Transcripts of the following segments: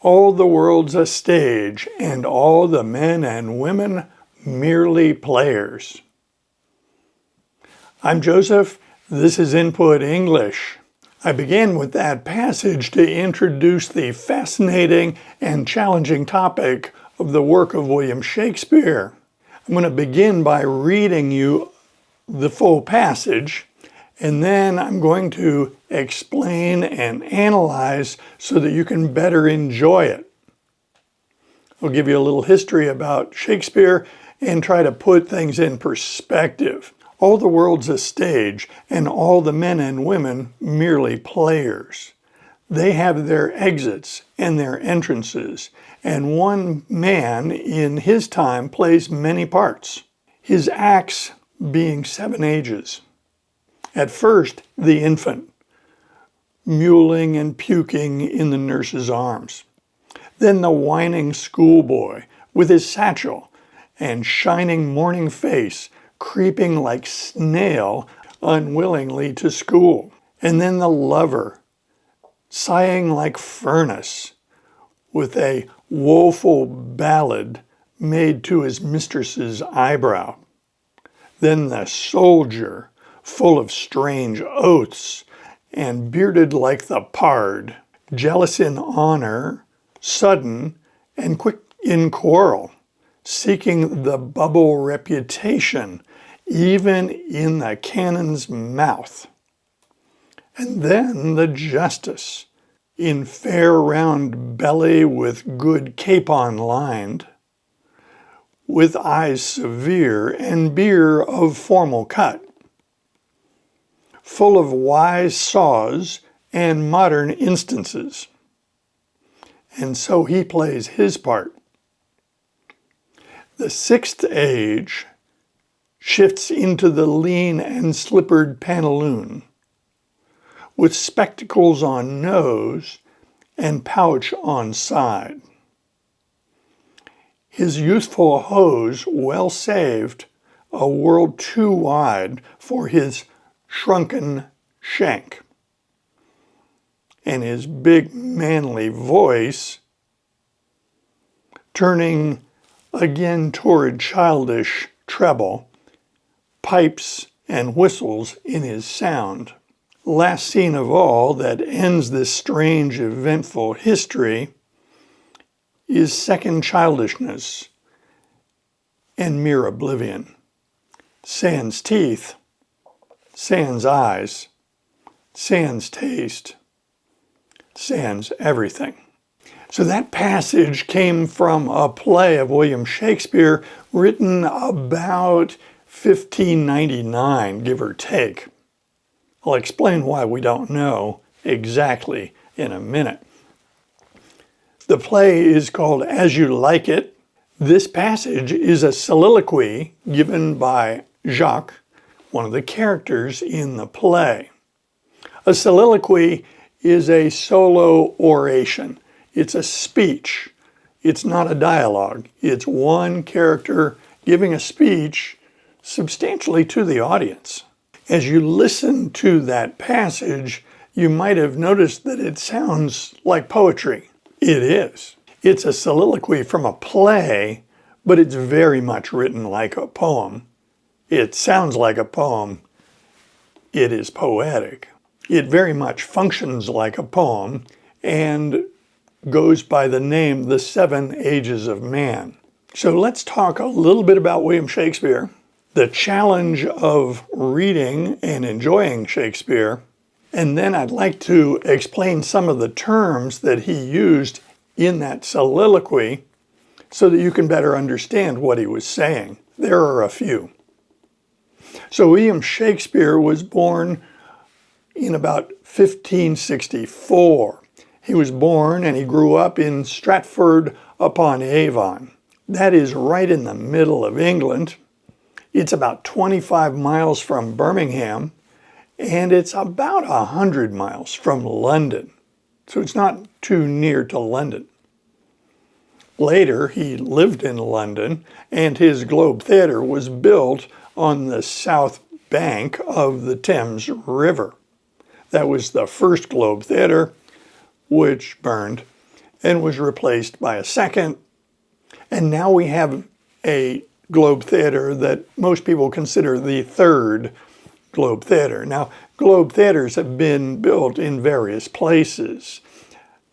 All the world's a stage, and all the men and women merely players. I'm Joseph. This is Input English. I began with that passage to introduce the fascinating and challenging topic of the work of William Shakespeare. I'm going to begin by reading you the full passage, and then I'm going to explain and analyze so that you can better enjoy it. I'll give you a little history about Shakespeare and try to put things in perspective. All the world's a stage, and all the men and women merely players. They have their exits and their entrances, and one man in his time plays many parts, his acts being 7 ages. At first, the infant, mewling and puking in the nurse's arms. Then the whining schoolboy with his satchel and shining morning face, creeping like snail unwillingly to school. And then the lover, sighing like furnace, with a woeful ballad made to his mistress's eyebrow. Then the soldier, full of strange oaths, and bearded like the pard, jealous in honor, sudden, and quick in quarrel, seeking the bubble reputation, even in the cannon's mouth. And then the justice, in fair round belly with good capon lined, with eyes severe and beer of formal cut, full of wise saws and modern instances. And so he plays his part. The 6th age shifts into the lean and slippered pantaloon, with spectacles on nose and pouch on side. His youthful hose well saved a world too wide for his shrunken shank, and his big manly voice turning again toward childish treble, pipes and whistles in his sound. Last scene of all that ends this strange eventful history is second childishness and mere oblivion. Sans teeth, sans eyes, sans taste, sans everything. So that passage came from a play of William Shakespeare written about 1599, give or take. I'll explain why we don't know exactly in a minute. The play is called As You Like It. This passage is a soliloquy given by Jacques, one of the characters in the play. A soliloquy is a solo oration. It's a speech. It's not a dialogue. It's one character giving a speech substantially to the audience. As you listen to that passage, you might have noticed that it sounds like poetry. It is. It's a soliloquy from a play, but it's very much written like a poem. It sounds like a poem. It is poetic. It very much functions like a poem and goes by the name The 7 Ages of Man. So let's talk a little bit about William Shakespeare, the challenge of reading and enjoying Shakespeare, and then I'd like to explain some of the terms that he used in that soliloquy so that you can better understand what he was saying. There are a few. So William Shakespeare was born in about 1564. He was born and he grew up in Stratford-upon-Avon. That is right in the middle of England. It's about 25 miles from Birmingham, and it's about 100 miles from London. So it's not too near to London. Later, he lived in London, and his Globe Theatre was built on the south bank of the Thames River. That was the first Globe Theatre, which burned, and was replaced by a second. And now we have a Globe Theater that most people consider the third Globe Theater. Now, Globe Theaters have been built in various places,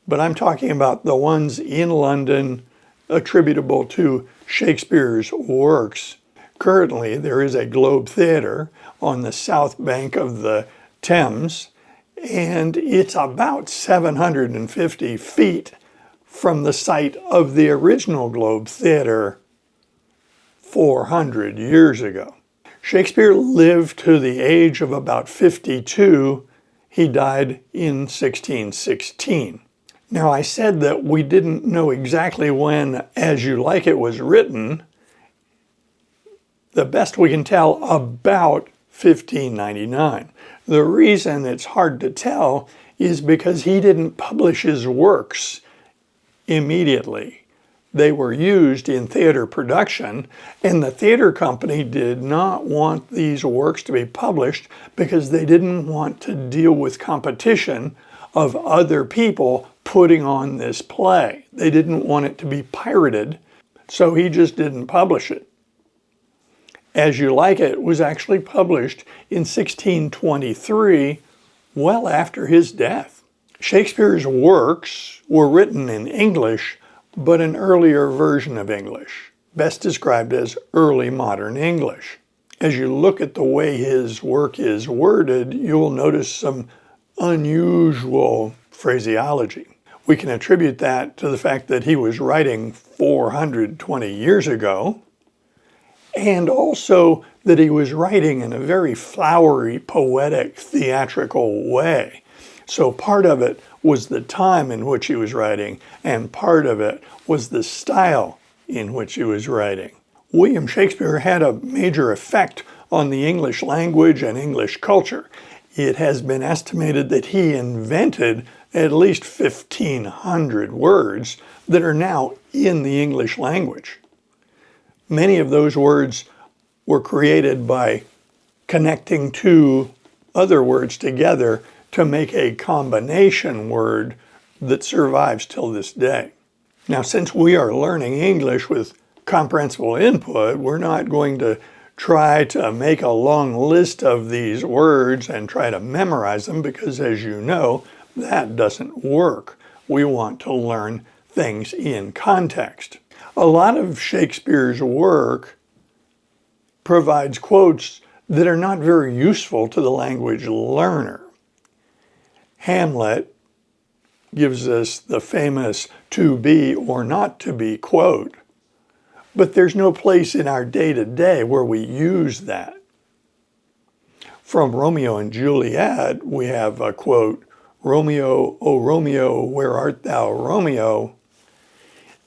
but I'm talking about the ones in London attributable to Shakespeare's works. Currently, there is a Globe Theater on the south bank of the Thames, and it's about 750 feet from the site of the original Globe Theater 400 years ago. Shakespeare lived to the age of about 52. He died in 1616. Now, I said that we didn't know exactly when As You Like It was written. The best we can tell, about 1599. The reason it's hard to tell is because he didn't publish his works immediately. They were used in theater production, and the theater company did not want these works to be published because they didn't want to deal with competition of other people putting on this play. They didn't want it to be pirated, so he just didn't publish it. As You Like It was actually published in 1623, well after his death. Shakespeare's works were written in English, but an earlier version of English, best described as early modern English. As you look at the way his work is worded, you will notice some unusual phraseology. We can attribute that to the fact that he was writing 420 years ago, and also that he was writing in a very flowery, poetic, theatrical way. So part of it was the time in which he was writing, and part of it was the style in which he was writing. William Shakespeare had a major effect on the English language and English culture. It has been estimated that he invented at least 1,500 words that are now in the English language. Many of those words were created by connecting two other words together to make a combination word that survives till this day. Now, since we are learning English with comprehensible input, we're not going to try to make a long list of these words and try to memorize them because, as you know, that doesn't work. We want to learn things in context. A lot of Shakespeare's work provides quotes that are not very useful to the language learner. Hamlet gives us the famous "to be or not to be" quote, but there's no place in our day-to-day where we use that. From Romeo and Juliet, we have a quote, "Romeo, O Romeo, where art thou, Romeo?"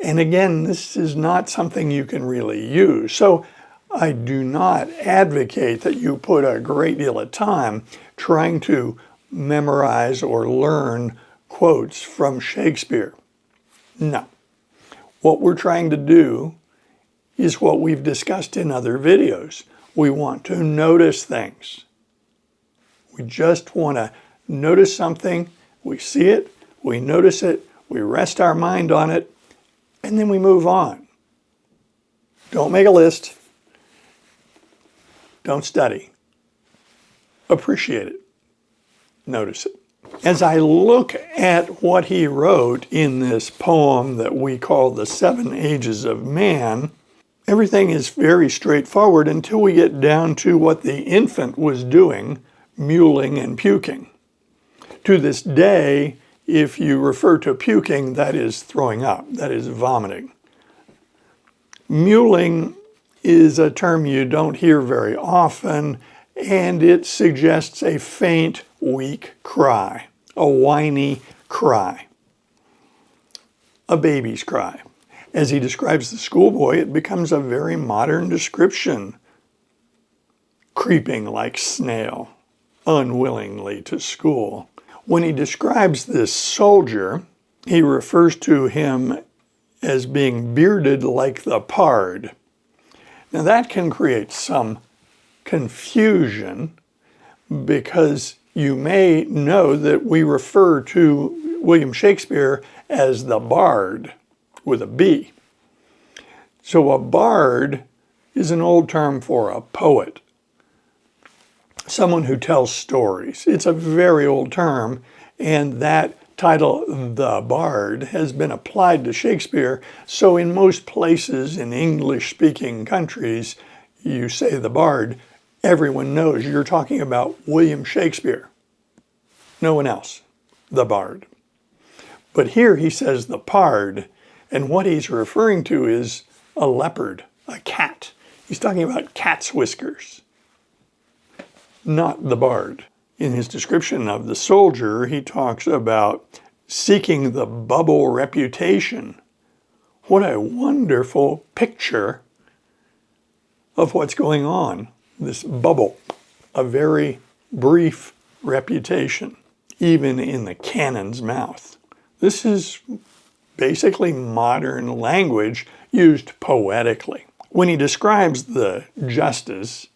And again, this is not something you can really use. So I do not advocate that you put a great deal of time trying to memorize or learn quotes from Shakespeare. No. What we're trying to do is what we've discussed in other videos. We want to notice things. We just want to notice something, we see it, we notice it, we rest our mind on it, and then we move on. Don't make a list. Don't study. Appreciate it. Notice it. As I look at what he wrote in this poem that we call The 7 Ages of Man, everything is very straightforward until we get down to what the infant was doing, mewling and puking. To this day, if you refer to puking, that is throwing up, that is vomiting. Mewling is a term you don't hear very often, and it suggests a faint, weak cry, a whiny cry, a baby's cry. As he describes the schoolboy, it becomes a very modern description, creeping like snail, unwillingly to school. When he describes this soldier, he refers to him as being bearded like the pard. Now that can create some confusion because you may know that we refer to William Shakespeare as the bard with a B. So a bard is an old term for a poet, someone who tells stories. It's a very old term, and that title, the bard, has been applied to Shakespeare. So in most places in English-speaking countries, you say the bard, everyone knows you're talking about William Shakespeare. No one else, the bard. But here he says the pard, and what he's referring to is a leopard, a cat. He's talking about cat's whiskers, not the bard. In his description of the soldier, he talks about seeking the bubble reputation. What a wonderful picture of what's going on. This bubble, a very brief reputation, even in the cannon's mouth. This is basically modern language used poetically. When he describes the justice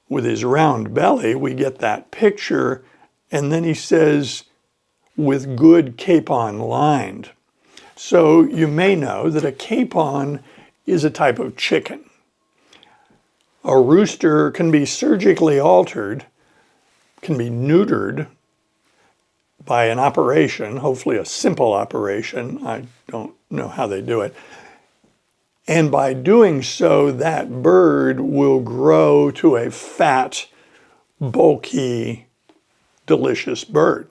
with his round belly, we get that picture, and then he says, with good capon lined. So you may know that a capon is a type of chicken. A rooster can be surgically altered, can be neutered by an operation, hopefully a simple operation. I don't know how they do it. And by doing so, that bird will grow to a fat, bulky, delicious bird.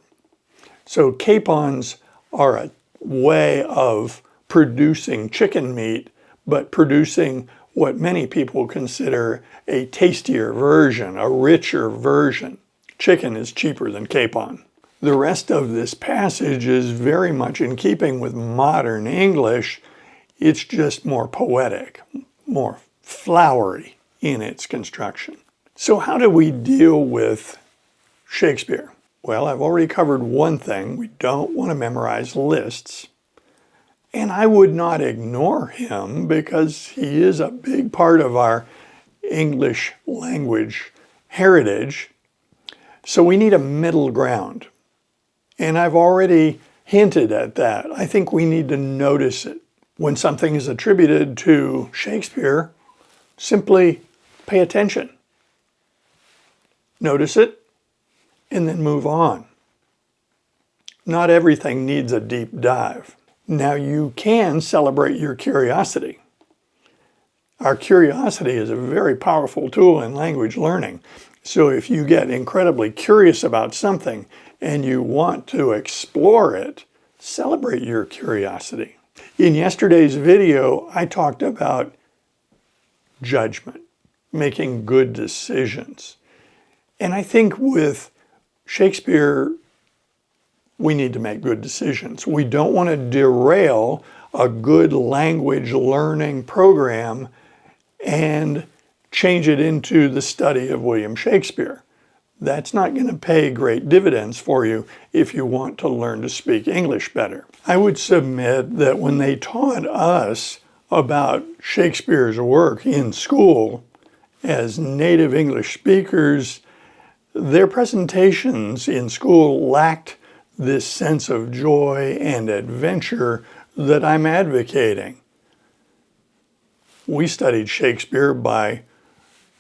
So capons are a way of producing chicken meat, but producing what many people consider a tastier version, a richer version. Chicken is cheaper than capon. The rest of this passage is very much in keeping with modern English. It's just more poetic, more flowery in its construction. So how do we deal with Shakespeare? Well, I've already covered one thing. We don't want to memorize lists. And I would not ignore him because he is a big part of our English language heritage. So we need a middle ground. And I've already hinted at that. I think we need to notice it. When something is attributed to Shakespeare, simply pay attention. Notice it, and then move on. Not everything needs a deep dive. Now you can celebrate your curiosity. Our curiosity is a very powerful tool in language learning. So if you get incredibly curious about something and you want to explore it, celebrate your curiosity. In yesterday's video, I talked about judgment, making good decisions. And I think with Shakespeare, we need to make good decisions. We don't want to derail a good language learning program and change it into the study of William Shakespeare. That's not going to pay great dividends for you if you want to learn to speak English better. I would submit that when they taught us about Shakespeare's work in school as native English speakers, their presentations in school lacked this sense of joy and adventure that I'm advocating. We studied Shakespeare by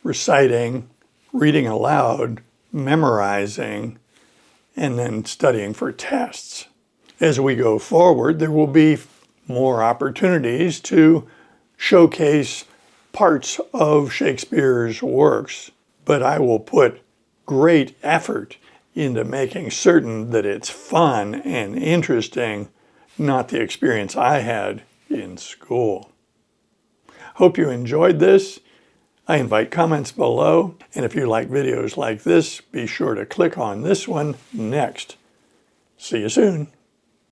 reciting, reading aloud, memorizing, and then studying for tests. As we go forward, there will be more opportunities to showcase parts of Shakespeare's works, but I will put great effort into making certain that it's fun and interesting, not the experience I had in school. Hope you enjoyed this. I invite comments below, and if you like videos like this, be sure to click on this one next. See you soon.